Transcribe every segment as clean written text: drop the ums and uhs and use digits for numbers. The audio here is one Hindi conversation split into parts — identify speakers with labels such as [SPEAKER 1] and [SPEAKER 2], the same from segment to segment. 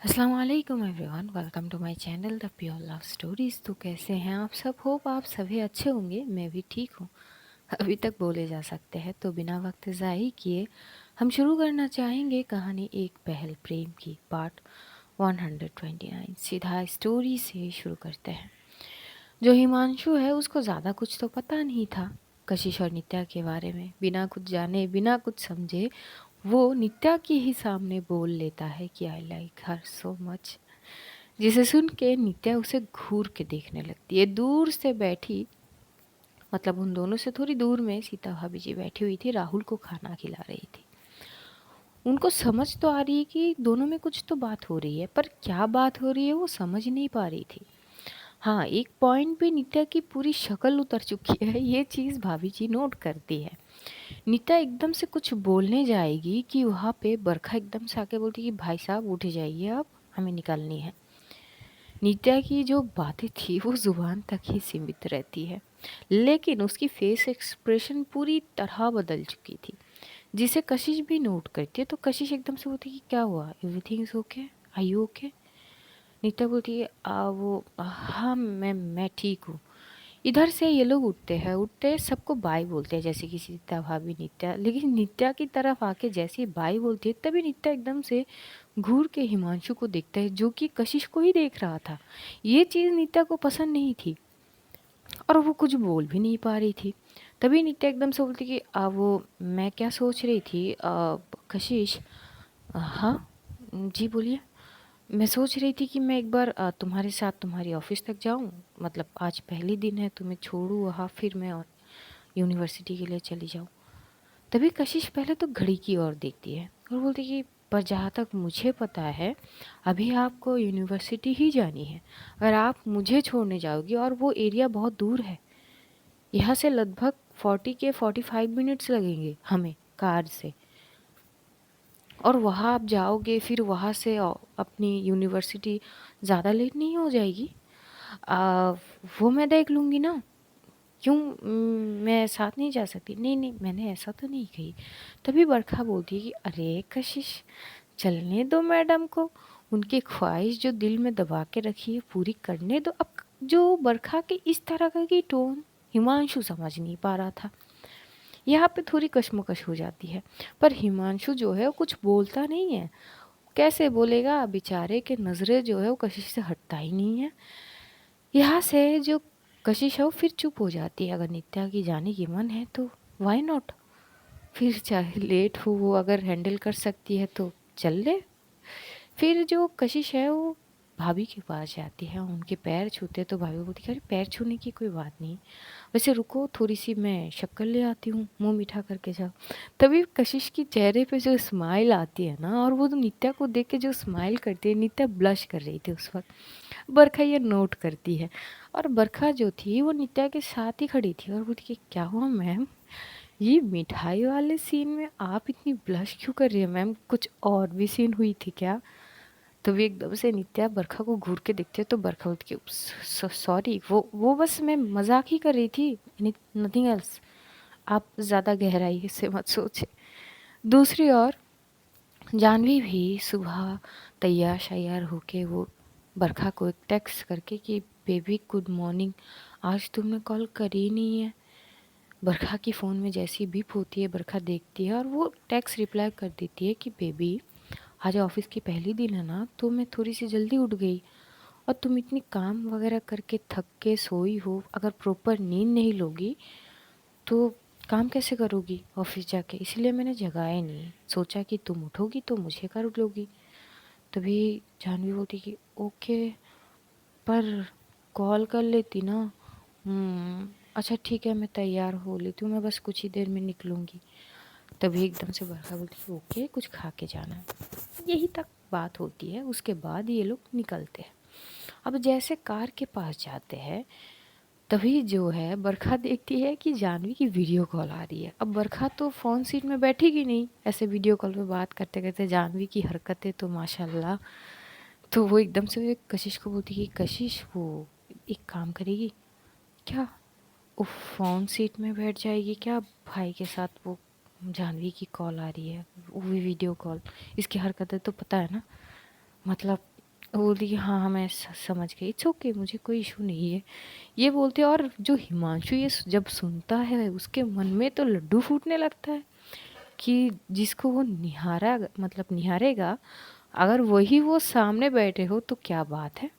[SPEAKER 1] अस्सलाम वालेकुम everyone, welcome to my channel the pure love stories. तो कैसे हैं आप सब? होप आप सभी अच्छे होंगे। मैं भी ठीक हूँ, अभी तक बोले जा सकते हैं। तो बिना वक्त ज़ाही किए हम शुरू करना चाहेंगे कहानी एक पहल प्रेम की पार्ट 129। सीधा स्टोरी से शुरू करते हैं। जो हिमांशु है उसको ज़्यादा कुछ तो पता नहीं था कशिश और नित्या के बारे में। बिना कुछ जाने बिना कुछ समझे वो नित्या के ही सामने बोल लेता है कि I like her so much, जिसे सुन के नित्या उसे घूर के देखने लगती है। दूर से बैठी, मतलब उन दोनों से थोड़ी दूर में सीता भाभी जी बैठी हुई थी, राहुल को खाना खिला रही थी। उनको समझ तो आ रही है कि दोनों में कुछ तो बात हो रही है, पर क्या बात हो रही है वो समझ नहीं पा रही थी। हाँ, एक पॉइंट पे नित्या की पूरी शक्ल उतर चुकी है, ये चीज़ भाभी जी नोट करती है। नित्या एकदम से कुछ बोलने जाएगी कि वहाँ पे बरखा एकदम से आके बोलती कि भाई साहब उठ जाइए, आप हमें निकलनी है। नित्या की जो बातें थी वो जुबान तक ही सीमित रहती है, लेकिन उसकी फेस एक्सप्रेशन पूरी तरह बदल चुकी थी, जिसे कशिश भी नोट करती है। तो कशिश एकदम से बोलती कि क्या हुआ, everything is okay, are you okay? Nitya बोलती है वो हाँ मैं ठीक हूँ। इधर से ये लोग उठते सबको बाय बोलते हैं, जैसे कि सीता भाभी नित्या। लेकिन नित्या की तरफ आके जैसे ही बाय बोलती है तभी नित्या एकदम से घूर के हिमांशु को देखता है, जो कि कशिश को ही देख रहा था। ये चीज़ नित्या को पसंद नहीं थी और वो कुछ बोल भी नहीं पा रही थी। तभी नित्या एकदम से बोलती कि वो मैं क्या सोच रही थी कशिश। हाँ जी बोलिए। मैं सोच रही थी कि मैं एक बार तुम्हारे साथ तुम्हारी ऑफिस तक जाऊं, मतलब आज पहली दिन है, तुम्हें छोड़ूं वहाँ, फिर मैं यूनिवर्सिटी के लिए चली जाऊं। तभी कशिश पहले तो घड़ी की ओर देखती है और बोलती कि पर जहाँ तक मुझे पता है अभी आपको यूनिवर्सिटी ही जानी है। अगर आप मुझे छोड़ने जाओगी, और वो एरिया बहुत दूर है, यहाँ से लगभग 45 मिनट्स लगेंगे हमें कार से, और वहाँ आप जाओगे फिर वहाँ से अपनी यूनिवर्सिटी, ज़्यादा लेट नहीं हो जाएगी? आ, वो मैं देख लूँगी ना, क्यों मैं साथ नहीं जा सकती? नहीं नहीं, मैंने ऐसा तो नहीं कही। तभी बरखा बोलती है कि अरे कशिश, चलने दो मैडम को, उनकी ख्वाहिश जो दिल में दबा के रखी है पूरी करने दो। अब जो बरखा के इस तरह का की टोन हिमांशु समझ नहीं पा रहा था। यहाँ पे थोड़ी कश्मकश हो जाती है, पर हिमांशु जो है वो कुछ बोलता नहीं है। कैसे बोलेगा, बेचारे के नज़रें जो है वो कशिश से हटता ही नहीं है। यहाँ से जो कशिश है वो फिर चुप हो जाती है। अगर नित्या की जाने की मन है तो वाई नॉट, फिर चाहे लेट हो, वो अगर हैंडल कर सकती है तो चल ले। फिर जो कशिश है वो भाभी के पास जाती है, उनके पैर छूते तो भाभी बोलती है अरे पैर छूने की कोई बात नहीं, वैसे रुको थोड़ी सी मैं शक्कर ले आती हूँ, मुंह मीठा करके जाओ। तभी कशिश की चेहरे पे जो स्माइल आती है ना, और वो तो नित्या को देख के जो स्माइल करती है, नित्या ब्लश कर रही थी उस वक्त, बरखा ये नोट करती है। और बरखा जो थी वो नित्या के साथ ही खड़ी थी और बोलती कि क्या हुआ मैम, ये मिठाई वाले सीन में आप इतनी ब्लश क्यों कर रही है मैम, कुछ और भी सीन हुई थी क्या? तो भी एकदम से नित्या बरखा को घूर के देखते तो बरखा बोलती कि सॉरी, वो बस मैं मजाक ही कर रही थी, नथिंग एल्स, आप ज़्यादा गहराई से मत सोचे। दूसरी ओर जानवी भी सुबह तैयार शैयार होके वो बरखा को एक टेक्स्ट करके कि बेबी गुड मॉर्निंग, आज तुमने कॉल करी नहीं है। बरखा की फ़ोन में जैसी बीप होती है बरखा देखती है और वो टेक्स्ट रिप्लाई कर देती है कि बेबी आज ऑफिस की पहली दिन है ना, तो मैं थोड़ी सी जल्दी उठ गई, और तुम इतनी काम वगैरह करके थक के सोई हो, अगर प्रॉपर नींद नहीं लोगी तो काम कैसे करोगी ऑफिस जाके, इसलिए मैंने जगाया नहीं, सोचा कि तुम उठोगी तो मुझे कर लोगी। तभी जानवी बोलती कि ओके, पर कॉल कर लेती ना। अच्छा ठीक है, मैं तैयार हो लेती हूँ, मैं बस कुछ ही देर में निकलूँगी। तभी एकदम से बरखा बोलती है ओके, कुछ खा के जाना। यही तक बात होती है, उसके बाद ये लोग निकलते हैं। अब जैसे कार के पास जाते हैं तभी जो है बरखा देखती है कि जानवी की वीडियो कॉल आ रही है। अब बरखा तो फ़ोन सीट में बैठेगी नहीं, ऐसे वीडियो कॉल पे बात करते करते जानवी की हरकतें तो माशाल्लाह। तो वो एकदम से कशिश को बोलती कि कशिश वो एक काम करेगी क्या, वो फ़ोन सीट में बैठ जाएगी क्या, भाई के साथ वो जानवी की कॉल आ रही है, वो भी वीडियो कॉल, इसकी हरकतें तो पता है ना, मतलब वो बोलती कि हाँ, हाँ, मैं समझ गई, इट्स ओके, मुझे कोई इशू नहीं है। ये बोलते, और जो हिमांशु ये जब सुनता है उसके मन में तो लड्डू फूटने लगता है कि जिसको वो निहारेगा, अगर वही वो सामने बैठे हो तो क्या बात है।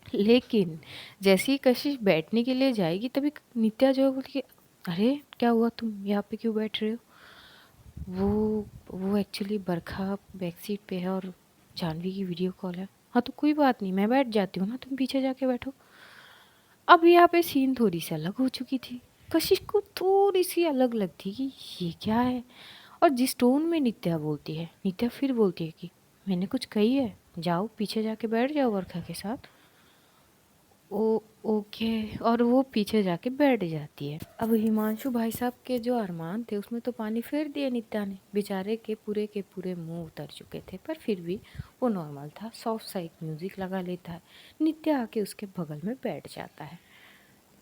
[SPEAKER 1] लेकिन जैसे ही कशिश बैठने के लिए जाएगी तभी नित्या जो है बोलती कि अरे क्या हुआ, तुम यहाँ पे क्यों बैठ रहे हो। वो वो एक्चुअली बरखा बैक सीट पे है और जानवी की वीडियो कॉल है। हाँ तो कोई बात नहीं, मैं बैठ जाती हूँ ना, तुम पीछे जाके बैठो। अब यहाँ पे सीन थोड़ी सी अलग हो चुकी थी। कशिश को थोड़ी सी अलग लगती कि ये क्या है। और जिस टोन में नित्या बोलती है, नित्या फिर बोलती है कि मैंने कुछ कही है, जाओ पीछे जाके बैठ जाओ बरखा के साथ। ओ ओके। और वो पीछे जाके बैठ जाती है। अब हिमांशु भाई साहब के जो अरमान थे उसमें तो पानी फेर दिया नित्या ने। बेचारे के पूरे मुंह उतर चुके थे, पर फिर भी वो नॉर्मल था, सॉफ्ट सा एक म्यूजिक लगा लेता है। नित्या आके उसके बगल में बैठ जाता है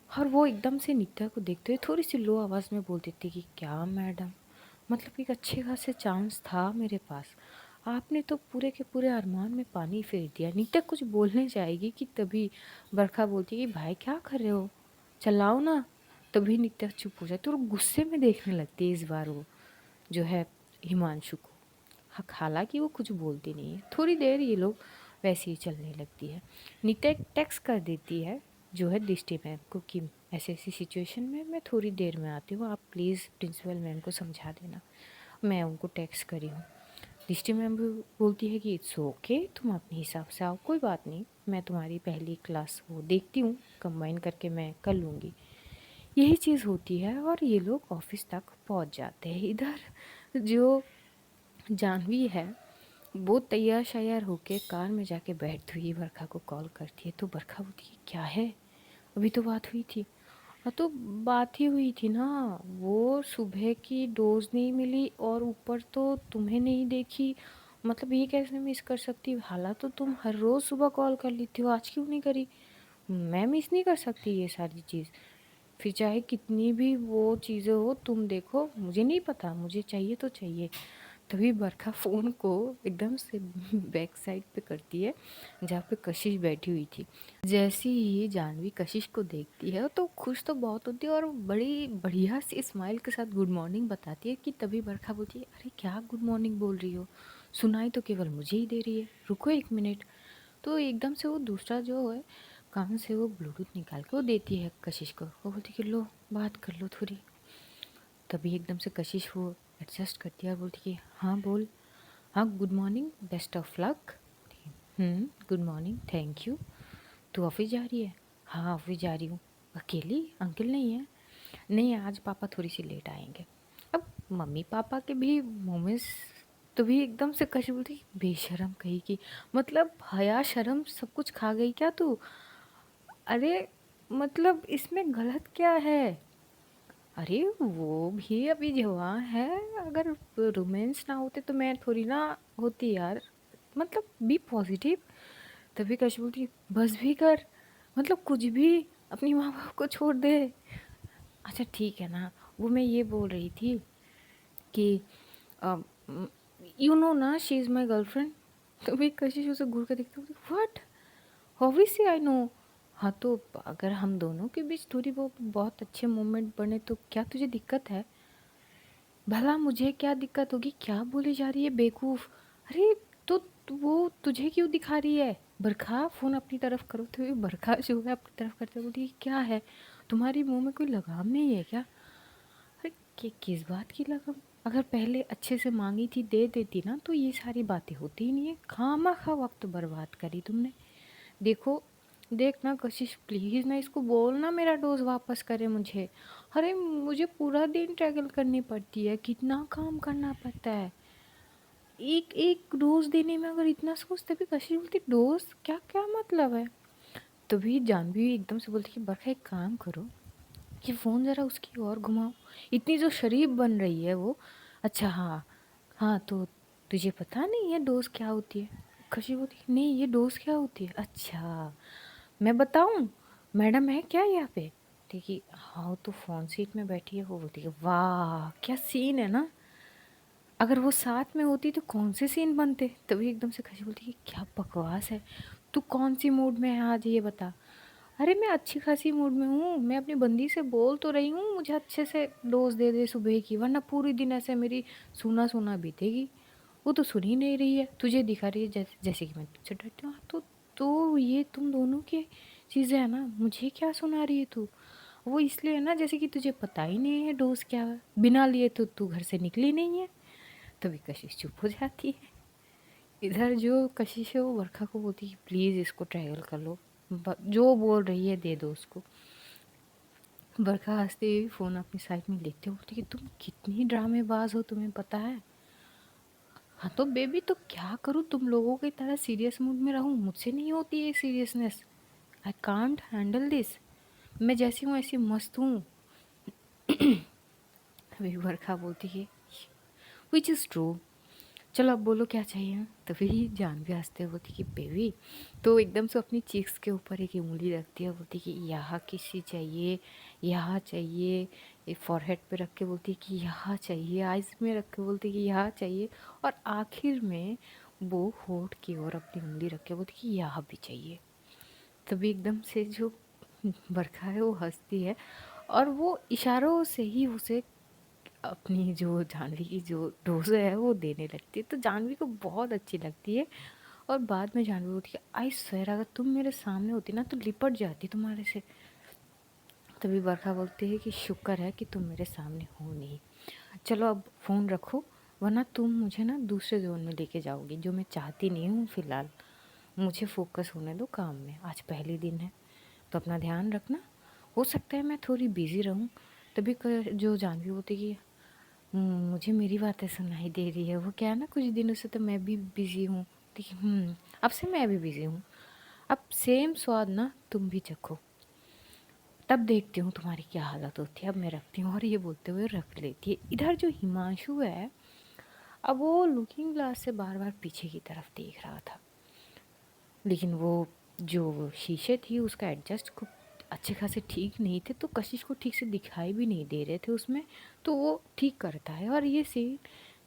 [SPEAKER 1] और वो एकदम से नित्या को देखते हुए थोड़ी सी लो आवाज़ में बोल देती कि क्या मैडम, मतलब एक अच्छे खासे चांस था मेरे पास, आपने तो पूरे के पूरे अरमान में पानी फेर दिया। नित्या कुछ बोलने जाएगी कि तभी बरखा बोलती है कि भाई क्या कर रहे हो, चलाओ ना। तभी नित्या चुप हो जाती है और गुस्से में देखने लगती है इस बार वो जो है हिमांशु को। हालांकि वो कुछ बोलती नहीं है। थोड़ी देर ये लोग वैसे ही चलने लगती है। नित्या एक टेक्स्ट कर देती है जो है दृष्टि मैम को कि ऐसी ऐसी सिचुएशन में मैं थोड़ी देर में आती हूँ, आप प्लीज़ प्रिंसिपल मैम को समझा देना। मैं उनको टेक्स्ट करी हूँ। दृष्टि मैम भी बोलती है कि इट्स ओके, तुम अपने हिसाब से आओ, कोई बात नहीं, मैं तुम्हारी पहली क्लास वो देखती हूँ, कंबाइन करके मैं कर लूँगी। यही चीज़ होती है और ये लोग ऑफिस तक पहुँच जाते हैं। इधर जो जानवी है वो तैयार शैयार होके कार में जाके बैठती हुई बरखा को कॉल करती है। तो बरखा बोलती है क्या है, अभी तो बात हुई थी। हाँ तो बात ही हुई थी ना, वो सुबह की डोज नहीं मिली और ऊपर तो तुम्हें नहीं देखी, मतलब ये कैसे मिस कर सकती, हालांकि तो तुम हर रोज़ सुबह कॉल कर लेती हो, आज क्यों नहीं करी। मैं मिस नहीं कर सकती ये सारी चीज़, फिर चाहे कितनी भी वो चीज़ें हो, तुम देखो मुझे नहीं पता, मुझे चाहिए तो चाहिए। तभी बरखा फ़ोन को एकदम से बैक साइड पे करती है जहाँ पे कशिश बैठी हुई थी। जैसी ही जानवी कशिश को देखती है तो खुश तो बहुत होती है और बड़ी बढ़िया सी स्माइल के साथ गुड मॉर्निंग बताती है कि तभी बरखा बोलती है अरे क्या गुड मॉर्निंग बोल रही हो, सुनाई तो केवल मुझे ही दे रही है, रुको एक मिनट। तो एकदम से वो दूसरा जो है कान से वो ब्लूटूथ निकाल के वो देती है कशिश को। वो बोलती कि लो बात कर लो थोड़ी। तभी एकदम से कशिश वो एडजस्ट करती है और बोलती कि हाँ बोल। हाँ good morning, best of luck. Good morning, thank you. तू ऑफिस जा रही है। हाँ ऑफिस जा रही हूँ। अकेली, अंकल नहीं है। नहीं आज पापा थोड़ी सी लेट आएंगे। अब मम्मी पापा के भी मोमेंट्स तो भी एकदम से कशिश बोलती बेशरम कही की, मतलब हया शर्म सब कुछ खा गई क्या तू। अरे मतलब इसमें गलत क्या है। अरे वो भी अभी जवान है, अगर रोमांस ना होते तो मैं थोड़ी ना होती यार, मतलब बी पॉजिटिव। तभी कश बोलती बस भी कर, मतलब कुछ भी, अपनी माँ बाप को छोड़ दे। अच्छा ठीक है ना, वो मैं ये बोल रही थी कि यू नो ना शी इज़ माई गर्लफ्रेंड। तभी कशिश उसे घूर कर देखती हूँ, व्हाट, ऑब्वियसली आई नो। हाँ तो अगर हम दोनों के बीच थोड़ी बहुत अच्छे मोमेंट बने तो क्या तुझे दिक्कत है। भला मुझे क्या दिक्कत होगी, क्या बोली जा रही है बेवकूफ़। अरे तो वो तुझे क्यों दिखा रही है। बरखा फ़ोन अपनी तरफ करो। तो ये बरखा जो है अपनी तरफ करते हुए बोलती है क्या है, तुम्हारी मुंह में कोई लगाम नहीं है क्या। अरे किस बात की लगन, अगर पहले अच्छे से मांगी थी दे देती ना तो ये सारी बातें होती ही नहीं है, खामखा वक्त बर्बाद करी तुमने। देखो देखना कशिश प्लीज़ ना इसको बोलना मेरा डोज वापस करे मुझे। अरे मुझे पूरा दिन ट्रैवल करनी पड़ती है, कितना काम करना पड़ता है, एक एक डोज देने में अगर इतना सोचते भी कशिश बोलती डोज क्या क्या मतलब है। तभी जानवी एकदम से बोलती कि बरखा एक काम करो, ये फ़ोन ज़रा उसकी ओर घुमाओ, इतनी जो शरीफ बन रही है वो। अच्छा हाँ, हाँ तो तुझे पता नहीं है डोज़ क्या होती है। खुशी बोलती है नहीं ये डोज़ क्या होती है, अच्छा मैं बताऊँ, मैडम है क्या यहाँ पे। देखिए हाँ वो तो फ़ोन सीट में बैठी है। वो बोलती है वाह क्या सीन है ना। अगर वो साथ में होती तो कौन से सीन बनते। तभी एकदम से कशी बोलती कि क्या बकवास है, तू कौन सी मूड में है आज ये बता। अरे मैं अच्छी खासी मूड में हूँ, मैं अपनी बंदी से बोल तो रही हूँ मुझे अच्छे से डोज दे दे सुबह की, वरना पूरी दिन ऐसे मेरी सूना सूना बीतेगी। वो तो सुन ही नहीं रही है, तुझे दिखा रही है जैसे कि मैं तुझसे डरती हूँ। हाँ, तो ये तुम दोनों की चीज़ें है ना, मुझे क्या सुना रही है तू। वो इसलिए है ना जैसे कि तुझे पता ही नहीं है डोज क्या है, बिना लिए तो तू घर से निकली नहीं है। तभी कशिश चुप हो जाती है। इधर जो कशिश है वो बरखा को बोलती है प्लीज़ इसको ट्रायल कर लो, जो बोल रही है दे दो उसको। बरखा हंसते हुए फ़ोन अपनी साइड में लेते बोलती कि तुम कितनी ड्रामेबाज हो, तुम्हें पता है। हाँ तो बेबी तो क्या करूँ, तुम लोगों की तरह सीरियस मूड में रहूँ, मुझसे नहीं होती है seriousness. I can't handle this. मैं जैसी हूँ ऐसी मस्त हूँ। अभी बरखा बोलती है विच इज़ ट्रू। चलो अब बोलो क्या चाहिए। तभी जानवी हंसते हुए बोलती कि बेबी, तो एकदम से अपनी चीक्स के ऊपर एक उंगली रखती है, बोलती कि यहाँ किसी चाहिए, यहाँ चाहिए। ये फॉरहेड पे रख के बोलती है कि यहाँ चाहिए, आइज़ में रख के बोलती है कि यहाँ चाहिए, और आखिर में वो होठ की ओर अपनी उंगली रख के बोलती कि यहाँ भी चाहिए। तभी एकदम से जो बरखा है वो हंसती है, और वो इशारों से ही उसे अपनी जो जानवी की जो डोज़ है वो देने लगती है। तो जानवी को बहुत अच्छी लगती है, और बाद में जानवी बोलती है आई स्वेर अगर तुम मेरे सामने होती ना तो लिपट जाती तुम्हारे से। तभी बरखा बोलती है कि शुक्र है कि तुम मेरे सामने हो नहीं। चलो अब फ़ोन रखो, वरना तुम मुझे ना दूसरे जोन में लेके जाओगी, जो मैं चाहती नहीं हूँ फ़िलहाल। मुझे फोकस होने दो काम में, आज पहली दिन है तो अपना ध्यान रखना। हो सकता है मैं थोड़ी बिज़ी रहूँ। तभी जो जानवी होती है कि मुझे मेरी बातें सुनाई दे रही है, वो क्या है ना कुछ दिनों से तो मैं भी बिज़ी हूँ। देखिए अब से मैं भी बिज़ी हूँ, अब सेम स्वाद ना तुम भी चखो, तब देखती हूँ तुम्हारी क्या हालत होती है। अब मैं रखती हूँ। और ये बोलते हुए रख लेती है। इधर जो हिमांशु है, अब वो लुकिंग ग्लास से बार बार पीछे की तरफ देख रहा था, लेकिन वो जो शीशे थी उसका एडजस्ट खूब अच्छे खासे ठीक नहीं थे, तो कशिश को ठीक से दिखाई भी नहीं दे रहे थे उसमें। तो वो ठीक करता है, और ये सीन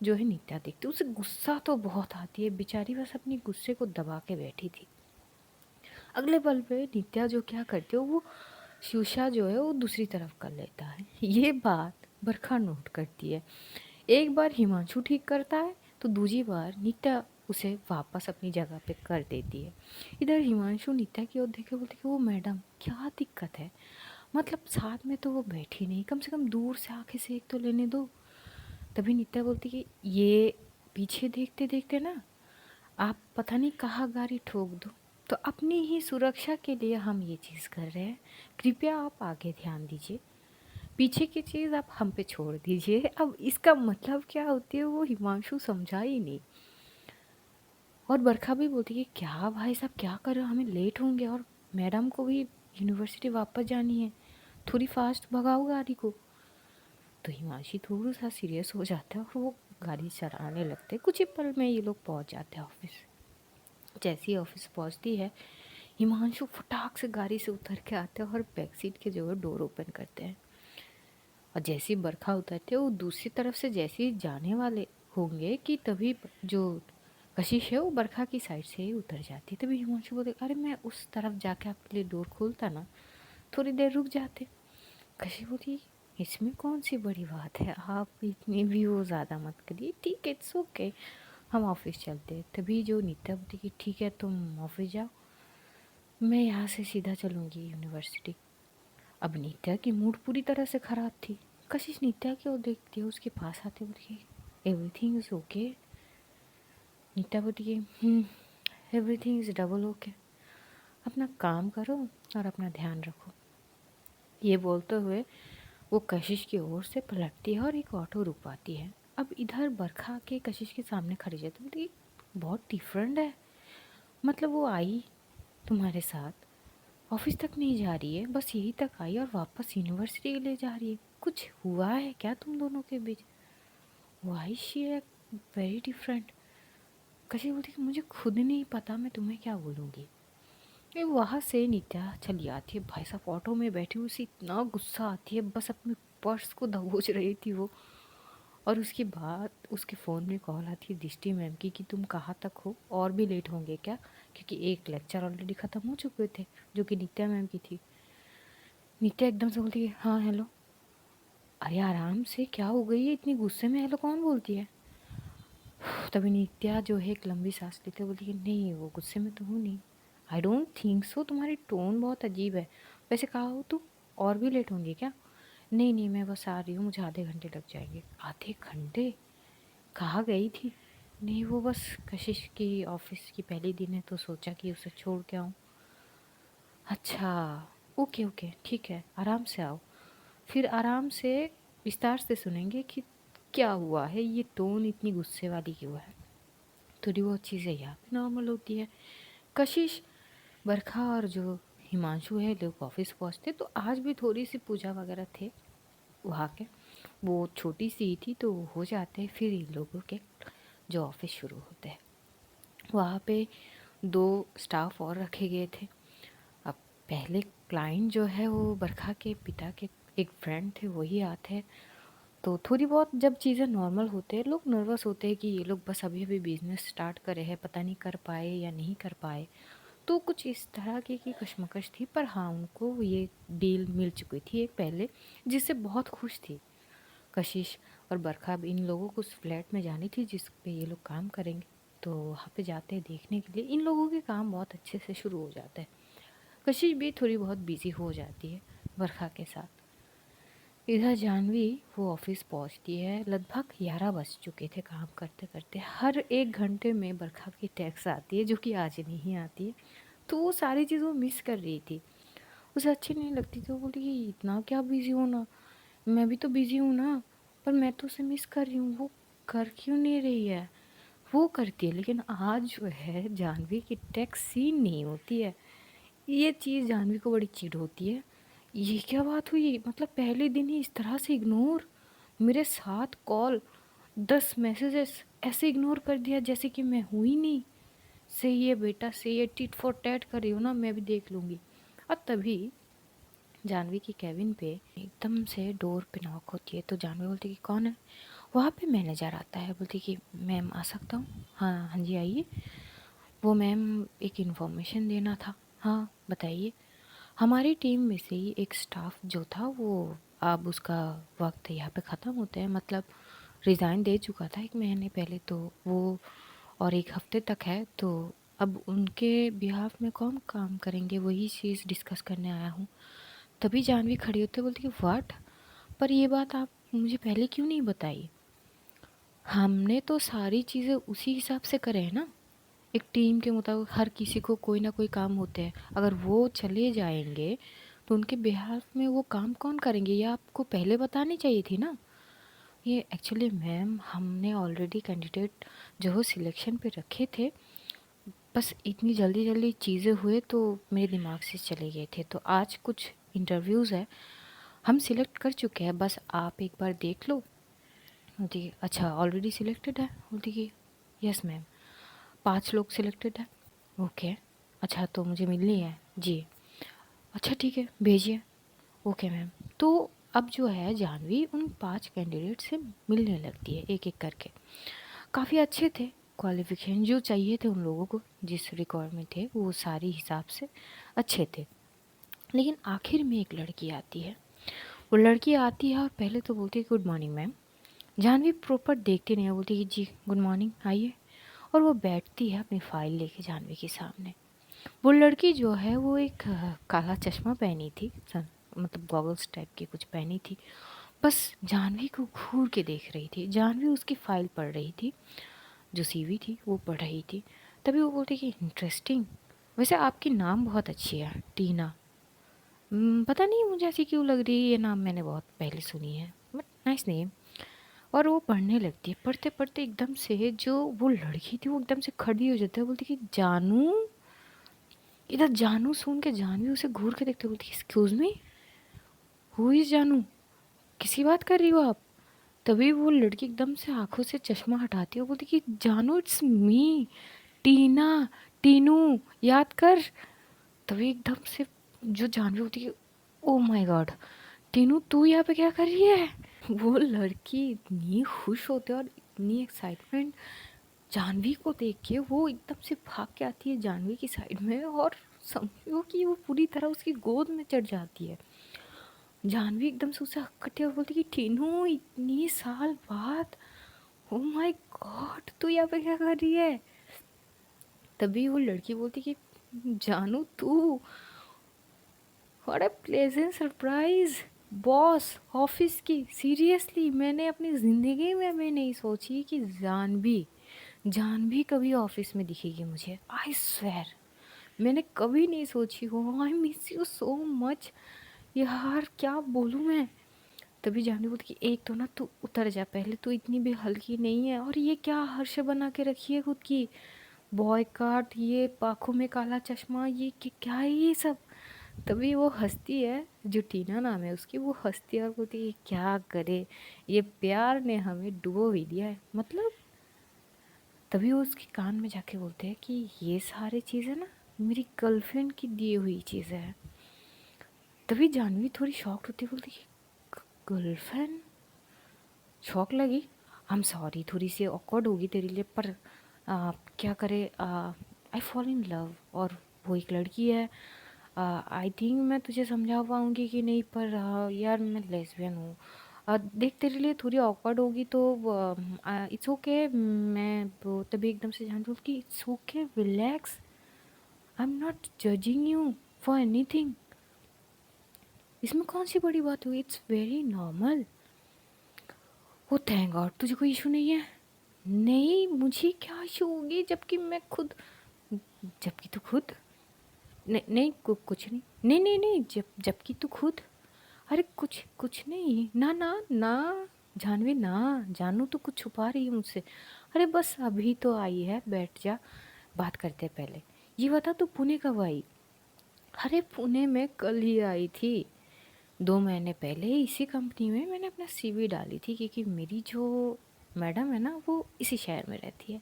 [SPEAKER 1] जो है नित्या देखती, उसे गुस्सा तो बहुत आती है, बेचारी बस अपनी गुस्से को दबा के बैठी थी। अगले पल पे नित्या जो क्या करती है, वो शीशा जो है वो दूसरी तरफ कर लेता है। ये बात बरखा नोट करती है। एक बार हिमांशु ठीक करता है तो दूसरी बार नित्या उसे वापस अपनी जगह पे कर देती है। इधर हिमांशु नित्या की ओर देखे बोलते कि वो मैडम क्या दिक्कत है, मतलब साथ में तो वो बैठी नहीं, कम से कम दूर से आके सेक तो लेने दो। तभी नित्या बोलती कि ये पीछे देखते देखते ना आप पता नहीं कहाँ गाड़ी ठोक दो, तो अपनी ही सुरक्षा के लिए हम ये चीज़ कर रहे हैं, कृपया आप आगे ध्यान दीजिए, पीछे की चीज़ आप हम पे छोड़ दीजिए। अब इसका मतलब क्या होती है वो हिमांशु समझा ही नहीं। और बरखा भी बोलती है क्या भाई साहब क्या कर रहे हो, हमें लेट होंगे, और मैडम को भी यूनिवर्सिटी वापस जानी है, थोड़ी फास्ट भगाओ गाड़ी को। तो हिमांशी थोड़ा सा सीरियस हो जाता है, और वो गाड़ी चलाने लगते हैं। कुछ ही पल में ये लोग पहुंच जाते हैं ऑफिस। जैसे ही ऑफिस पहुंचती है, हिमांशु फटाक से गाड़ी से उतर के आते हैं और बैक सीट के जो है डोर ओपन करते हैं। और जैसे ही बरखा उतरते हैं वो दूसरी तरफ से जैसे ही जाने वाले होंगे कि तभी जो कशिश है वो बरखा की साइड से ही उतर जाती है। तभी हिमांशु बोले अरे मैं उस तरफ जाके आपके लिए डोर खोलता ना, थोड़ी देर रुक जाते। कशिश बोली इसमें कौन सी बड़ी बात है, आप इतनी भी वो ज़्यादा मत करिए, ठीक है इट्स ओके, हम ऑफिस चलते हैं। तभी जो नित्या बोली कि ठीक है तुम ऑफिस जाओ, मैं यहाँ से सीधा चलूँगी यूनिवर्सिटी। अब नित्या की मूड पूरी तरह से ख़राब थी। कशिश नित्या की ओर देखती है, उसके पास आते बोली एवरीथिंग इज़ ओके। नित्या बोली एवरीथिंग इज़ डबल ओके, अपना काम करो और अपना ध्यान रखो। ये बोलते हुए वो कशिश की ओर से पलटती है और एक ऑटो रुकवाती है। अब इधर बरखा के कशिश के सामने खड़ी जाती बोली बहुत डिफरेंट है, मतलब वो आई तुम्हारे साथ ऑफिस तक नहीं जा रही है, बस यहीं तक आई और वापस यूनिवर्सिटी ले जा रही है, कुछ हुआ है क्या तुम दोनों के बीच। वाई शी है वेरी डिफरेंट। कशी बोलती कि मुझे खुद नहीं पता मैं तुम्हें क्या बोलूँगी। ये वहाँ से नित्या चली आती है। भाई साहब ऑटो में बैठी हुई उसे इतना गुस्सा आती है, बस अपने पर्स को दबोच रही थी वो, और उसके बाद उसके फ़ोन में कॉल आती है दृष्टि मैम की कि तुम कहाँ तक हो और भी लेट होंगे क्या, क्योंकि एक लेक्चर ऑलरेडी ख़त्म हो चुके थे जो कि नित्या मैम की थी। नित्या एकदम से बोलती है हाँ हेलो। अरे आराम से, क्या हो गई है, इतनी गुस्से में हेलो कौन बोलती है। तभी नित्या जो है एक लंबी सांस लेते बोलती है नहीं वो गुस्से में तो हूँ नहीं। आई डोंट थिंक सो, तुम्हारी टोन बहुत अजीब है। वैसे कहा हो तुम और भी लेट होंगे क्या। नहीं नहीं मैं बस आ रही हूँ, मुझे आधे घंटे लग जाएंगे। आधे घंटे, कहाँ गई थी। नहीं वो बस कशिश की ऑफिस की पहली दिन है तो सोचा कि उसे छोड़ के आऊँ। अच्छा, ओके ओके ठीक है, आराम से आओ। फिर आराम से विस्तार से सुनेंगे कि क्या हुआ है, ये टोन इतनी गुस्से वाली क्यों है। थोड़ी बहुत चीज़ें यहाँ पे नॉर्मल होती है। कशिश, बरखा और जो हिमांशु है लोग ऑफिस पहुँचते तो आज भी थोड़ी सी पूजा वगैरह थे वहाँ के, वो छोटी सी थी तो हो जाते हैं। फिर इन लोगों के जो ऑफिस शुरू होते हैं वहाँ पे 2 स्टाफ और रखे गए थे। अब पहले क्लाइंट जो है वो बरखा के पिता के एक फ्रेंड थे, वही आते हैं। तो थोड़ी बहुत जब चीज़ें नॉर्मल होते हैं लोग नर्वस होते हैं कि ये लोग बस अभी अभी बिजनेस स्टार्ट करे हैं, पता नहीं कर पाए या नहीं कर पाए। तो कुछ इस तरह की कश्मकश थी। पर हाँ उनको ये डील मिल चुकी थी एक पहले, जिससे बहुत खुश थी कशिश और बरखा। अब इन लोगों को उस फ्लैट में जानी थी जिस पे ये लोग काम करेंगे, तो वहाँ पे जाते हैं देखने के लिए। इन लोगों के काम बहुत अच्छे से शुरू हो जाता है। कशिश भी थोड़ी बहुत बिजी हो जाती है बरखा के साथ। इधर जानवी वो ऑफिस पहुंचती है, लगभग 11 बज चुके थे काम करते करते। हर 1 घंटे में बरखा की टैक्स आती है जो कि आज नहीं आती है, तो वो सारी चीज़ वो मिस कर रही थी, उसे अच्छी नहीं लगती। तो वो बोली कि इतना क्या बिजी होना, मैं भी तो बिजी हूँ ना, पर मैं तो उसे मिस कर रही हूँ, वो कर क्यों नहीं रही है। वो करती है लेकिन आज जो है जानवी की टैक्स सीन नहीं होती है। ये चीज़ जानवी को बड़ी चिढ़ होती है। ये क्या बात हुई, मतलब पहले दिन ही इस तरह से इग्नोर, मेरे 7 कॉल 10 मैसेजेस ऐसे इग्नोर कर दिया जैसे कि मैं हूँ ही नहीं। सही है बेटा सही है, टिट फॉर टैट कर रही हो ना, मैं भी देख लूँगी। और तभी जानवी की कैबिन पे एकदम से डोर पे नॉक होती है। तो जानवी बोलती कि कौन है। वहाँ पे मैनेजर आता है, बोलती कि मैम आ सकता हूँ। हाँ हाँ जी आइए। वो मैम एक इन्फॉर्मेशन देना था। हाँ बताइए। हमारी टीम में से ही एक स्टाफ जो था वो अब उसका वक्त यहाँ पे ख़त्म होता है, मतलब रिज़ाइन दे चुका था 1 महीने पहले, तो वो और 1 हफ्ते तक है। तो अब उनके बिहाफ में कौन काम करेंगे, वही चीज़ डिस्कस करने आया हूँ। तभी जानवी खड़ी होते बोलती कि व्हाट, पर ये बात आप मुझे पहले क्यों नहीं बताई। हमने तो सारी चीज़ें उसी हिसाब से करे हैं ना, एक टीम के मुताबिक हर किसी को कोई ना कोई काम होते हैं। अगर वो चले जाएंगे तो उनके बिहाफ में वो काम कौन करेंगे, ये आपको पहले बतानी चाहिए थी ना। ये एक्चुअली मैम हमने ऑलरेडी कैंडिडेट जो हो सिलेक्शन पे रखे थे, बस इतनी जल्दी जल्दी चीज़ें हुए तो मेरे दिमाग से चले गए थे। तो आज कुछ इंटरव्यूज़ है, हम सिलेक्ट कर चुके हैं, बस आप एक बार देख लो। बोलती कि अच्छा ऑलरेडी सिलेक्टेड है। बोलती कि यस मैम 5 लोग सिलेक्टेड है। ओके, अच्छा तो मुझे मिलनी है जी। अच्छा ठीक है भेजिए। Okay ma'am. तो अब जो है जानवी उन 5 कैंडिडेट से मिलने लगती है एक एक करके। काफ़ी अच्छे थे, क्वालिफिकेशन जो चाहिए थे उन लोगों को, जिस रिकॉर्ड में थे वो सारी हिसाब से अच्छे थे। लेकिन आखिर में एक लड़की आती है। वो लड़की आती है और पहले तो बोलती है good morning ma'am. Janvi proper देखती नहीं है, बोलती कि जी गुड मॉर्निंग आइए। और वो बैठती है अपनी फ़ाइल लेके जानवी के सामने। वो लड़की जो है वो एक काला चश्मा पहनी थी, मतलब गॉगल्स टाइप की कुछ पहनी थी, बस जानवी को घूर के देख रही थी। जानवी उसकी फ़ाइल पढ़ रही थी, जो सीवी थी वो पढ़ रही थी। तभी वो बोलती कि इंटरेस्टिंग, वैसे आपकी नाम बहुत अच्छी है टीना। पता नहीं मुझे ऐसी क्यों लग रही है, ये नाम मैंने बहुत पहले सुनी है, बट नाइस नेम। और वो पढ़ने लगती है, पढ़ते पढ़ते एकदम से जो वो लड़की थी वो एकदम से खड़ी हो जाती है, बोलती कि जानू। इधर जानू सुन के जानवी उसे घूर के देखते, बोलती एक्सक्यूज मी, हु इज जानू, किसी बात कर रही हो आप। तभी वो लड़की एकदम से आंखों से चश्मा हटाती है और बोलती कि जानू इट्स मी, टीना, टीनू, याद कर। तभी एकदम से जो जानवी होती है, ओ माय गॉड टीनू तू यहाँ पे क्या कर रही है। वो लड़की इतनी खुश होते और इतनी एक्साइटमेंट जानवी को देख के, वो एकदम से भाग के आती है जानवी की साइड में और समझो कि वो पूरी तरह उसकी गोद में चढ़ जाती है। जानवी एकदम से उसे हक्कते और बोलती कि टीनू, इतनी साल बाद, ओ माय गॉड, तू यहाँ पे क्या कर रही है? तभी वो लड़की बोलती कि जानू तू, what a pleasant surprise boss office की। सीरियसली मैंने अपनी ज़िंदगी में भी नहीं सोची कि जानवी कभी ऑफिस में दिखेगी मुझे। आई स्वेर मैंने कभी नहीं सोची हो। I miss you so much यार, क्या बोलूँ मैं। तभी जानवी बोलती कि एक तो ना तू उतर जा पहले, तू इतनी भी हल्की नहीं है। और ये क्या हर्ष बना के रखी है खुद की, बॉय काट, ये आँखों में काला चश्मा, ये क्या है ये सब। तभी वो हंसती है, जो टीना नाम है उसकी, वो हंसती है और बोलती है क्या करे, ये प्यार ने हमें डुबो ही दिया है मतलब। तभी वो उसके कान में जाके बोलते हैं कि ये सारी चीज़ें ना मेरी गर्लफ्रेंड की दी हुई चीज़ें हैं। तभी जानवी थोड़ी शॉक होती है, बोलती है गर्लफ्रेंड? शौक लगी। आई एम सॉरी, थोड़ी सी ऑकवर्ड होगी तेरे लिए, पर क्या करे, आई फॉल इन लव और वो एक लड़की है। आई थिंक मैं तुझे समझा पाऊँगी कि नहीं, पर यार मैं लेस्बियन हूँ। देख तेरे लिए थोड़ी ऑकवर्ड होगी तो इट्स ओके। मैं तभी एकदम से जान दूँ कि it's okay, relax, I am not judging you for anything. इसमें कौन सी बड़ी बात हुई, it's very normal. Oh thank God, तुझे कोई इशू नहीं है? नहीं, मुझे क्या इशू होगी, जबकि तू खुद, नहीं नहीं कुछ नहीं, नहीं नहीं नहीं, जबकि तू खुद, अरे कुछ कुछ नहीं, ना ना ना, जानवी ना, जानू तू कुछ छुपा रही है मुझसे। अरे बस अभी तो आई है, बैठ जा, बात करते हैं पहले। ये बता तू पुणे कब आई? अरे पुणे में कल ही आई थी, 2 महीने पहले इसी कंपनी में मैंने अपना सीवी डाली थी, क्योंकि मेरी जो मैडम है ना वो इसी शहर में रहती है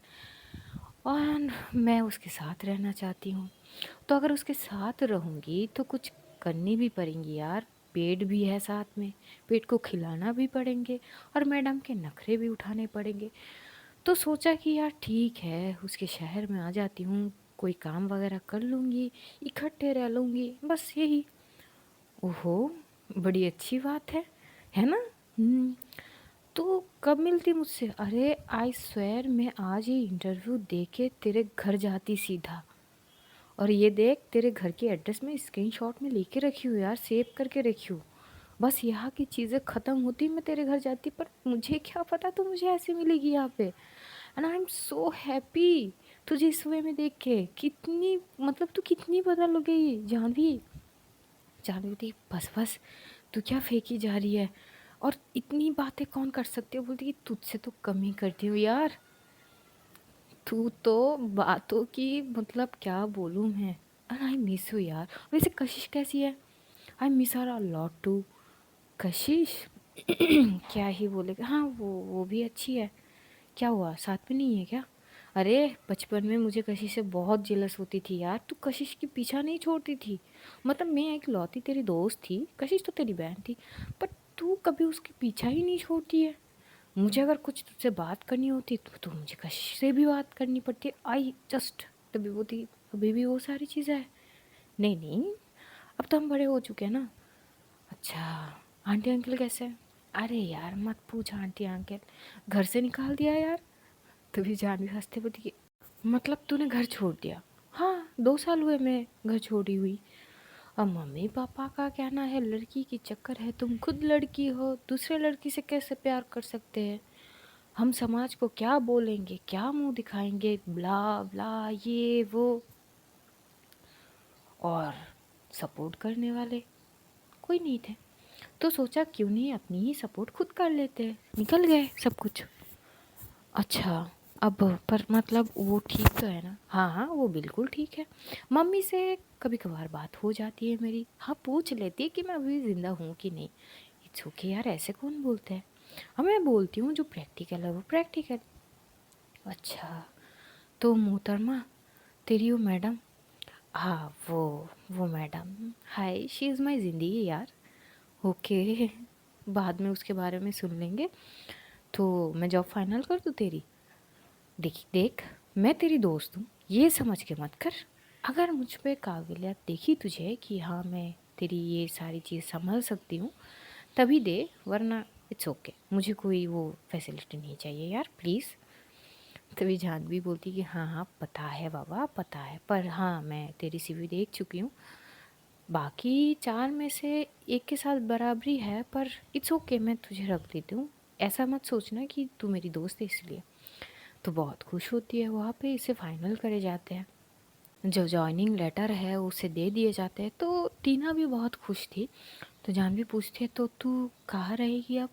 [SPEAKER 1] और मैं उसके साथ रहना चाहती हूँ। तो अगर उसके साथ रहूँगी तो कुछ करनी भी पड़ेंगी यार, पेट भी है साथ में, पेट को खिलाना भी पड़ेंगे और मैडम के नखरे भी उठाने पड़ेंगे। तो सोचा कि यार ठीक है, उसके शहर में आ जाती हूँ, कोई काम वगैरह कर लूँगी, इकट्ठे रह लूँगी, बस यही। ओहो, बड़ी अच्छी बात है ना? तो कब मिलती मुझसे? अरे आई स्वेर मैं आज ही इंटरव्यू दे के तेरे घर जाती सीधा। और ये देख, तेरे घर के एड्रेस में स्क्रीनशॉट में लेके रखी हूँ यार, सेव करके रखी हूँ। बस यहाँ की चीज़ें ख़त्म होती मैं तेरे घर जाती, पर मुझे क्या पता तू मुझे ऐसे मिलेगी यहाँ पे। And I am so happy तुझे इस वे में देख के। कितनी मतलब तू कितनी बदल गई जानवी। जानवी थी, बस बस, तू क्या फेंकी जा रही है, और इतनी बातें कौन कर सकती है? बोलती कि तुझसे तो कम ही करती हूँ यार, तू तो बातों की मतलब क्या बोलूँ मैं। एंड आई मिस यू यार। वैसे कशिश कैसी है? I miss her a lot too. Kashish क्या ही बोलेगा, हाँ वो भी अच्छी है। क्या हुआ, साथ में नहीं है क्या? अरे बचपन में मुझे कशिश से बहुत जेलस होती थी यार, तू कशिश की पीछा नहीं छोड़ती थी। मतलब मैं एक लौती तेरी दोस्त थी, कशिश तो तेरी बहन थी, पर तू कभी उसके पीछा ही नहीं छोड़ती है। मुझे अगर कुछ तुझसे बात करनी होती तो मुझे कशिश से भी बात करनी पड़ती है। आई जस्ट, तभी वो थी, अभी भी वो सारी चीज़ें है? नहीं नहीं, अब तो हम बड़े हो चुके हैं ना। अच्छा, आंटी अंकल कैसे हैं? अरे यार मत पूछ, आंटी अंकल घर से निकाल दिया यार। तभी जानवी हंसते बोलती कि मतलब तूने घर छोड़ दिया? हाँ, 2 साल हुए मैं घर छोड़ी हुई। अब मम्मी पापा का कहना है लड़की की चक्कर है, तुम खुद लड़की हो, दूसरे लड़की से कैसे प्यार कर सकते हैं, हम समाज को क्या बोलेंगे, क्या मुंह दिखाएंगे, ब्ला ब्ला ये वो। और सपोर्ट करने वाले कोई नहीं थे, तो सोचा क्यों नहीं अपनी ही सपोर्ट खुद कर लेते हैं, निकल गए सब कुछ। अच्छा, अब पर मतलब वो ठीक तो है ना? हाँ हाँ, वो बिल्कुल ठीक है। मम्मी से कभी कभार बात हो जाती है मेरी, हाँ पूछ लेती है कि मैं अभी ज़िंदा हूँ कि नहीं। इट्स ओके यार, ऐसे कौन बोलते हैं। हाँ मैं बोलती हूँ, जो प्रैक्टिकल है वो प्रैक्टिकल। अच्छा, तो मोहतरमा, तेरी वो मैडम, हाँ वो madam, hi she is my ज़िंदगी यार। ओके, बाद में उसके बारे में सुन लेंगे। तो मैं जॉब फाइनल कर दूँ तेरी? देख देख, मैं तेरी दोस्त हूँ, ये समझ के मत कर। अगर मुझ पे काबिलियत देखी तुझे कि हाँ मैं तेरी ये सारी चीज़ संभल सकती हूँ, तभी दे, वरना इट्स ओके, मुझे कोई वो फैसिलिटी नहीं चाहिए यार, प्लीज़। तभी जानवी बोलती कि हाँ हाँ पता है बाबा, पता है, पर हाँ मैं तेरी सीवी देख चुकी हूँ, बाकी 4 में से एक के साथ बराबरी है, पर इट्स ओके, मैं तुझे रख देती हूँ, ऐसा मत सोचना कि तू मेरी दोस्त है इसलिए। तो बहुत खुश होती है, वहाँ पे इसे फाइनल करे जाते हैं, जो जॉइनिंग लेटर है उसे दे दिए जाते हैं। तो टीना भी बहुत खुश थी। तो जानवी पूछती है तो तू कहाँ रहेगी अब?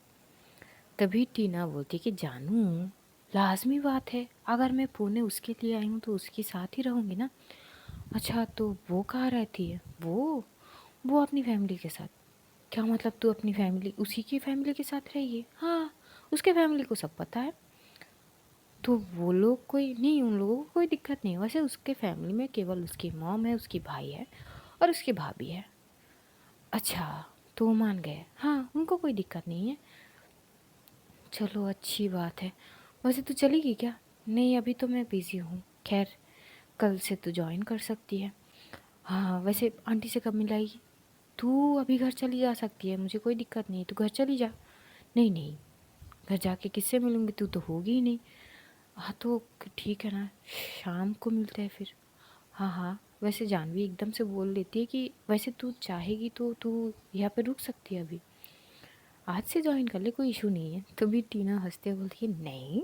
[SPEAKER 1] तभी टीना बोलती कि जानू, लाजमी बात है, अगर मैं पुणे उसके लिए आई हूँ तो उसके साथ ही रहूँगी ना। अच्छा तो वो कहाँ रहती है? वो अपनी फैमिली के साथ। क्या मतलब तू अपनी फैमिली, उसी की फैमिली के साथ रहेगी? हाँ, उसके फैमिली को सब पता है। तो वो लोग कोई नहीं, उन लोगों को कोई दिक्कत नहीं है, वैसे उसके फैमिली में केवल उसकी मॉम है, उसकी भाई है और उसकी भाभी है। अच्छा, तो वो मान गए? हाँ, उनको कोई दिक्कत नहीं है। चलो अच्छी बात है। वैसे तू चलेगी क्या? नहीं, अभी तो मैं बिज़ी हूँ, खैर कल से तू ज्वाइन कर सकती है। हाँ, वैसे आंटी से कब मिलाएगी? तू अभी घर चली जा सकती है, मुझे कोई दिक्कत नहीं है, तू घर चली जा। नहीं नहीं, घर जाके किससे मिलूँगी, तू तो होगी ही नहीं। हाँ तो ठीक है ना, शाम को मिलते हैं फिर। हाँ हाँ, वैसे जानवी एकदम से बोल लेती है कि वैसे तू चाहेगी तो तू यहाँ पे रुक सकती है, अभी आज से ज्वाइन कर ले, कोई इशू नहीं है। तभी टीना हंसते हुए बोलती है नहीं,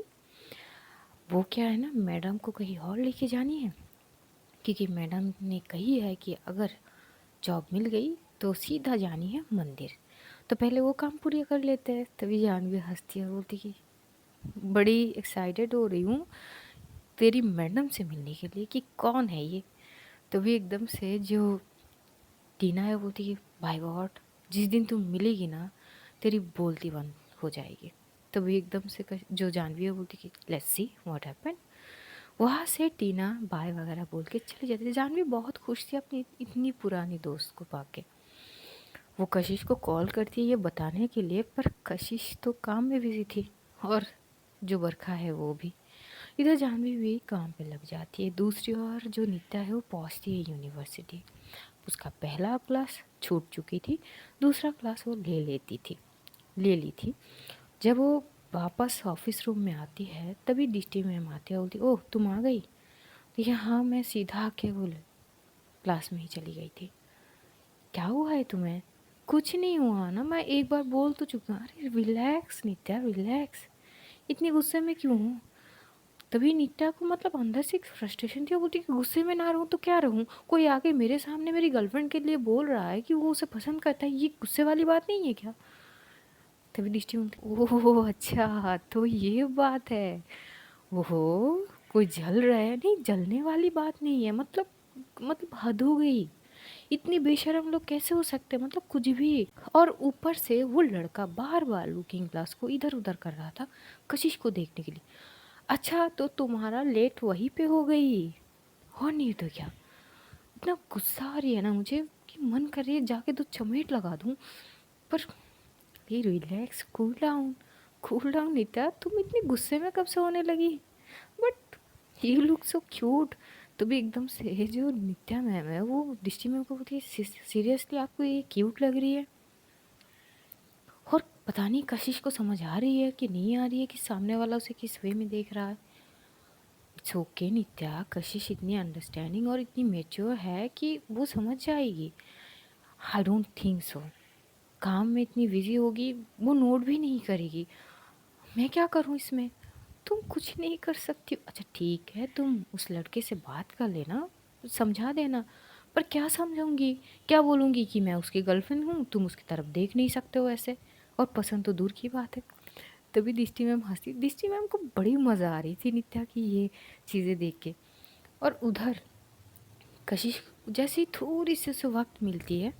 [SPEAKER 1] वो क्या है ना, मैडम को कहीं और लेके जानी है, क्योंकि मैडम ने कही है कि अगर जॉब मिल गई तो सीधा जानी है मंदिर, तो पहले वो काम पूरी कर लेते हैं। तभी जानवी हंसती है, बोलती कि बड़ी एक्साइटेड हो रही हूँ तेरी मैडम से मिलने के लिए कि कौन है ये। तभी एकदम से जो टीना है बोलती कि बाय गॉड, जिस दिन तुम मिलेगी ना तेरी बोलती बंद हो जाएगी। तभी एकदम से जो जानवी है बोलती कि लेट्स सी व्हाट हैपन। वहाँ से टीना बाय वगैरह बोल के चली जाती थी। जानवी बहुत खुश थी अपनी इतनी पुरानी दोस्त को पाके। वो कशिश को कॉल करती है ये बताने के लिए, पर कशिश तो काम में बिजी थी, और जो बरखा है वो भी। इधर जानवी भी काम पे लग जाती है। दूसरी ओर जो नित्या है वो पहुंचती है यूनिवर्सिटी। उसका पहला क्लास छूट चुकी थी, दूसरा क्लास वो ले ली थी। जब वो वापस ऑफिस रूम में आती है तभी डिस्टी मैम आती है, बोलती ओह तुम आ गई? तो ये हाँ, मैं सीधा आके वो क्लास में ही चली गई थी। क्या हुआ है तुम्हें? कुछ नहीं हुआ ना, मैं एक बार बोल तो चुका। अरे रिलैक्स नित्या, रिलैक्स, इतनी गुस्से में क्यों हूँ? तभी नित्या को मतलब अंदर से एक फ्रस्ट्रेशन थी। वो बोलती कि गुस्से में ना रहूँ तो क्या रहूँ, कोई आके मेरे सामने मेरी गर्लफ्रेंड के लिए बोल रहा है कि वो उसे पसंद करता है, ये गुस्से वाली बात नहीं है क्या? तभी दृष्टि बोलती ओह अच्छा तो ये बात है। ओहो, कोई जल रहा है? नहीं, जलने वाली बात नहीं है, मतलब हद हो गई, इतनी बेशरम लोग कैसे हो सकते हैं, मतलब कुछ भी। और ऊपर से वो लड़का बार बार लुकिंग ग्लास को इधर उधर कर रहा था कशिश को देखने के लिए। अच्छा तो तुम्हारा लेट वहीं पे हो गई, और नहीं तो क्या? इतना गुस्सा आ रही है ना मुझे कि मन कर रही है जाके तो चमेट लगा दूं। पर ये रिलैक्स, कूल डाउन नित्या, तुम इतनी गुस्से में कब से होने लगी? But you look so cute. तो भी एकदम से जो नित्या मैम है वो दृष्टि मैम को बोलती है सीरियसली आपको ये क्यूट लग रही है? और पता नहीं कशिश को समझ आ रही है कि नहीं आ रही है कि सामने वाला उसे किस वे में देख रहा है। इट्स ओके नित्या, कशिश इतनी अंडरस्टैंडिंग और इतनी मेच्योर है कि वो समझ जाएगी। आई डोंट थिंक सो, काम में इतनी बिजी होगी वो नोट भी नहीं करेगी। मैं क्या करूँ इसमें? तुम कुछ नहीं कर सकती। अच्छा ठीक है, तुम उस लड़के से बात कर लेना, समझा देना। पर क्या समझाऊंगी, क्या बोलूँगी कि मैं उसकी गर्लफ्रेंड हूँ, तुम उसकी तरफ देख नहीं सकते हो ऐसे, और पसंद तो दूर की बात है। तभी दृष्टि मैम हंसी। दृष्टि मैम को बड़ी मज़ा आ रही थी नित्या की ये चीज़ें देख के। और उधर कशिश जैसे ही थोड़ी सी उसे वक्त मिलती है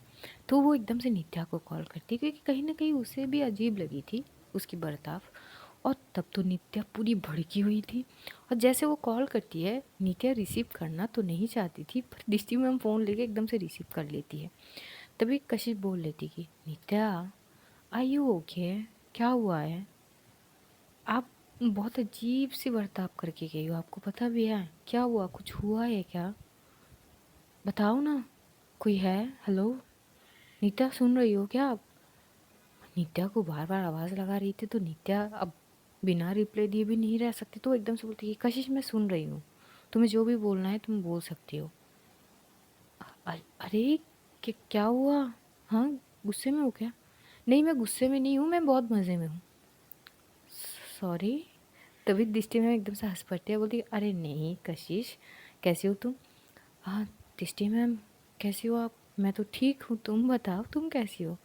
[SPEAKER 1] तो वो एकदम से नित्या को कॉल करती है, क्योंकि कहीं ना कहीं उसे भी अजीब लगी थी उसकी बर्ताव। और तब तो नित्या पूरी भड़की हुई थी। और जैसे वो कॉल करती है, नित्या रिसीव करना तो नहीं चाहती थी, पर दृष्टि मैम फ़ोन लेके एकदम से रिसीव कर लेती है। तभी कशिश बोल लेती कि नित्या आर यू ओके? क्या हुआ है? आप बहुत अजीब सी बर्ताव करके गई हो, आपको पता भी है? क्या हुआ? कुछ हुआ है क्या? बताओ ना। कोई है? हेलो नित्या, सुन रही हो क्या आप? नित्या को बार बार आवाज़ लगा रही थी तो नित्या अब बिना रिप्लाई दिए भी नहीं रह सकती, तो एकदम से बोलती कि कशिश मैं सुन रही हूँ, तुम्हें जो भी बोलना है तुम बोल सकती हो। अरे क्या हुआ? हाँ, गुस्से में हो क्या? नहीं, मैं गुस्से में नहीं हूँ, मैं बहुत मज़े में हूँ। सॉरी। तभी दृष्टि मैम एकदम से हंस पड़ती है, बोलती अरे नहीं कशिश, कैसी हो तुम? हाँ दृष्टि मैम, कैसी हो आप? मैं तो ठीक हूँ, तुम बताओ तुम कैसी हो?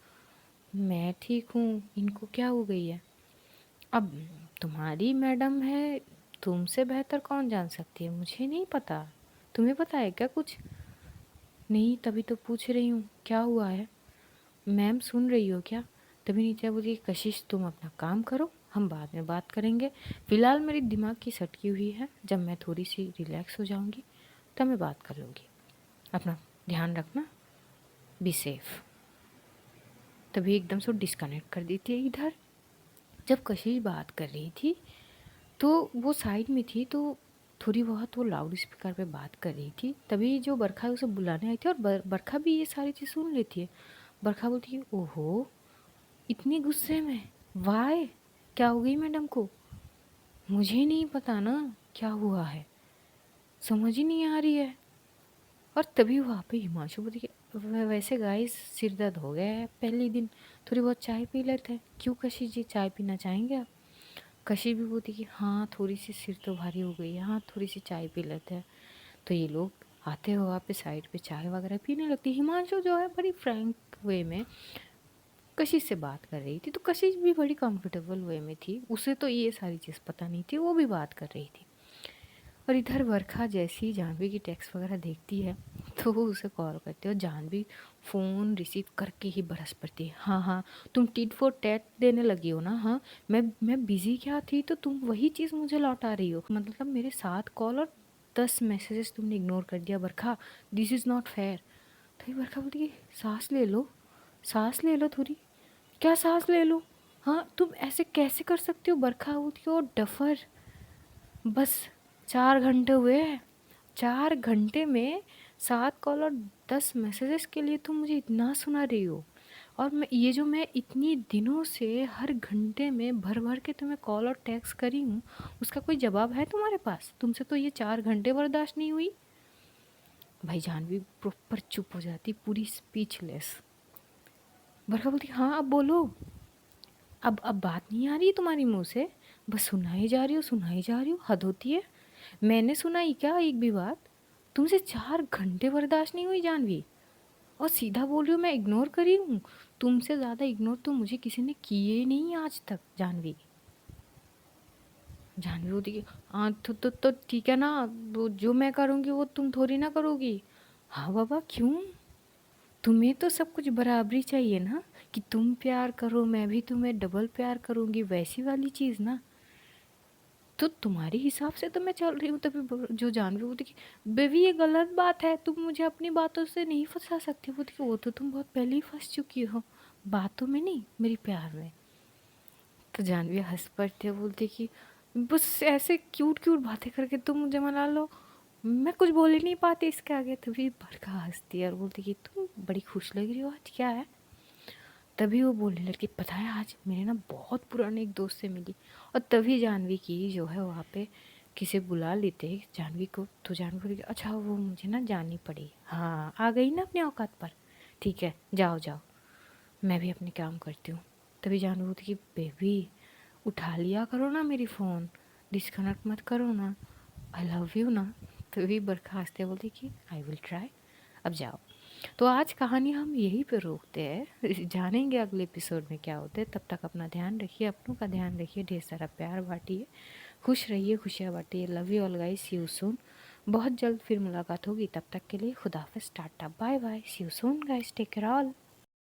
[SPEAKER 1] मैं ठीक हूँ, इनको क्या हो गई है? अब तुम्हारी मैडम है, तुमसे बेहतर कौन जान सकती है, मुझे नहीं पता। तुम्हें पता है क्या कुछ? नहीं, तभी तो पूछ रही हूँ क्या हुआ है। मैम सुन रही हो क्या? तभी नीचा बोली कशिश तुम अपना काम करो, हम बाद में बात करेंगे। फ़िलहाल मेरी दिमाग की सटकी हुई है, जब मैं थोड़ी सी रिलैक्स हो जाऊंगी तब मैं बात कर लूँगी। अपना ध्यान रखना, बी सेफ। तभी एकदम से डिस्कनेक्ट कर देती है इधर। जब कशिश बात कर रही थी तो वो साइड में थी, तो थोड़ी बहुत वो लाउड स्पीकर पे बात कर रही थी। तभी जो बरखा उसे बुलाने आई थी, और बरखा भी ये सारी चीज़ सुन लेती है। बरखा बोलती है ओहो, इतनी गुस्से में? वाय, क्या हो गई मैडम को? मुझे नहीं पता ना क्या हुआ है, समझ ही नहीं आ रही है। और तभी वहाँ पे हिमांशु बोलती कि वैसे गाइस सिर दर्द हो गया है पहले ही दिन, थोड़ी बहुत चाय पी लेते हैं। क्यों कशिश जी, चाय पीना चाहेंगे आप? कशिश भी बोलती कि हाँ थोड़ी सी सिर तो भारी हो गई है, हाँ थोड़ी सी चाय पी लेते हैं। तो ये लोग आते हो वहाँ पे साइड पे चाय वगैरह पीने लगती। हिमांशु जो है बड़ी फ्रैंक वे में कशिश से बात कर रही थी, तो कशिश भी बड़ी कंफर्टेबल वे में थी, उसे तो ये सारी चीज़ पता नहीं थी, वो भी बात कर रही थी। और इधर वर्षा जैसी ही जानवी की टेक्स्ट वगैरह देखती है तो वो उसे कॉल करती है, और जानवी फ़ोन रिसीव करके ही बरस पड़ती है, हाँ हाँ तुम टिट फॉर टैट देने लगी हो ना? हाँ, मैं बिज़ी क्या थी तो तुम वही चीज़ मुझे लौटा रही हो, मतलब मेरे 7 कॉल और 10 मैसेजेस तुमने इग्नोर कर दिया बरखा, दिस इज़ नॉट फेयर। तो बरखा बोलती कि सांस ले लो, सांस ले लो थोड़ी। क्या सांस ले लो? हाँ, तुम ऐसे कैसे कर सकती हो? बरखा होती हो डफर। बस 4 घंटे हुए हैं, 4 घंटे में 7 कॉल और 10 मैसेजेस के लिए तुम मुझे इतना सुना रही हो? और मैं इतनी दिनों से हर घंटे में भर भर के तुम्हें कॉल और टेक्स्ट करी हूँ, उसका कोई जवाब है तुम्हारे पास? तुमसे तो ये 4 घंटे बर्दाश्त नहीं हुई। भाई जानवी प्रॉपर चुप हो जाती, पूरी स्पीचलेस। बरखा बोलती हाँ अब बोलो। अब बात नहीं आ रही है तुम्हारी मुंह से? बस सुनाई जा रही हो, सुनाई जा रही हो, हद होती है। मैंने सुनाई क्या एक भी बात? तुमसे 4 घंटे बर्दाश्त नहीं हुई जानवी, और सीधा बोल रही हो मैं इग्नोर करी हूँ? तुमसे ज़्यादा इग्नोर तो मुझे किसी ने किए नहीं आज तक जानवी। जानवी बोलती कि हाँ तो ठीक है ना, वो जो मैं करूँगी वो तुम थोड़ी ना करोगी। हाँ बाबा क्यों? तुम्हें तो सब कुछ बराबरी चाहिए ना, कि तुम प्यार करो मैं भी तुम्हें डबल प्यार करूँगी, वैसी वाली चीज़ ना। तो तुम्हारे हिसाब से तो मैं चल रही हूँ। तभी जो जानवी बोलती कि बेबी ये गलत बात है, तुम मुझे अपनी बातों से नहीं फंसा सकती। बोलती कि वो तो तुम बहुत पहले ही फंस चुकी हो, बातों में नहीं मेरी प्यार में। तो जानवी हंस पड़ती है, बोलती कि बस ऐसे क्यूट क्यूट बातें करके तुम मुझे मना लो, मैं कुछ बोल ही नहीं पाती इसके आगे। तभी बरखा हंसती है और बोलती कि तुम बड़ी खुश लग रही हो आज, क्या है? तभी वो बोलने लड़की पता है आज मेरे ना बहुत पुराने एक दोस्त से मिली। और तभी जानवी की जो है वहाँ पे किसे बुला लेते जानवी को, तो जानवी बोली अच्छा वो मुझे ना जानी पड़ी, हाँ आ गई ना अपने औकात पर, ठीक है जाओ जाओ, मैं भी अपने काम करती हूँ। तभी जानवी बोलती कि बेबी उठा लिया करो ना मेरी फ़ोन, डिस्कनेक्ट मत करो ना, आई लव यू ना। तभी बरखा हंसते बोलती कि आई विल ट्राई, अब जाओ। तो आज कहानी हम यहीं पे रोकते हैं, जानेंगे अगले एपिसोड में क्या होता है। तब तक अपना ध्यान रखिए, अपनों का ध्यान रखिए, ढेर सारा प्यार बांटिए, खुश रहिए, खुशियाँ बांटिए। Love you all guys, see you soon. बहुत जल्द फिर मुलाकात होगी, तब तक के लिए खुदा हाफिज़, tata bye bye, see you soon guys, take care all.